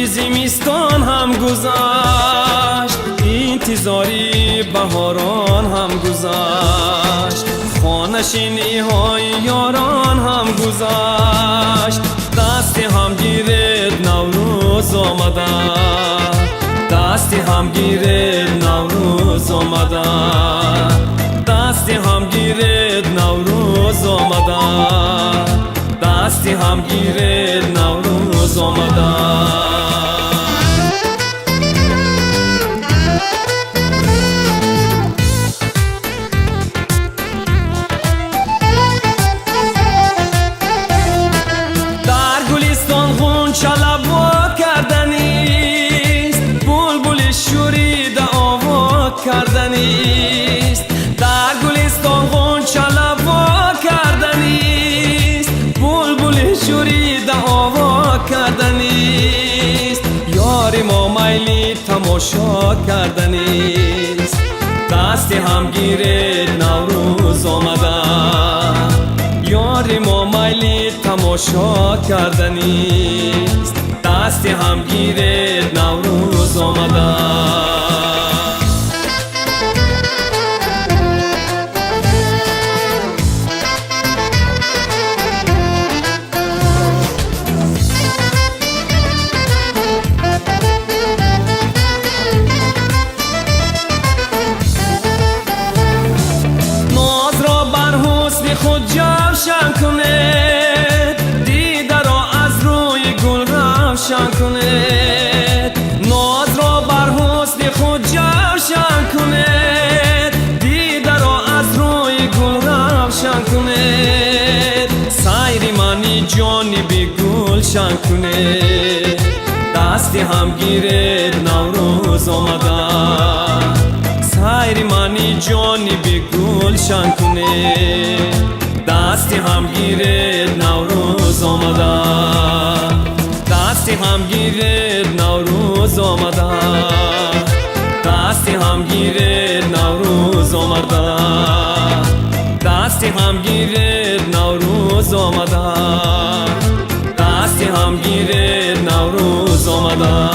زمستان هم گذشت، انتظاری بهاران هم گذشت، خانشینی های یاران هم گذشت. دست هم گیرد نوروز آمده، دست هم گیرد نوروز آمده، دست هم گیرد نوروز آمده، دست هم گیرد نوروز آمده. کردنیست در گلستان غنچه لوا کردنیست، بلبل شوریده آوا کردنیست، یاری ما میلی تماشا کردنیست. دست هم گیرد نوروز آمده، یاری ما میلی تماشا کردنیست. دست هم گیرد نوروز آمده. خود جوشن کنید، دیده را از روی گل روشن کنید. ناز را بر حسن خود جوشن کنید، دیده را از روی گل روشن کنید. سیر منی جانب گلشن کنید، دست هم گیرد نوروز آمده. سیر منی جانب گلشن کنید، دست هم گیرد نوروز آمده، دست هم گیرد نوروز آمده، دست هم گیرد نوروز آمده، دست هم گیرد نوروز آمده، دست هم گیرد نوروز آمده.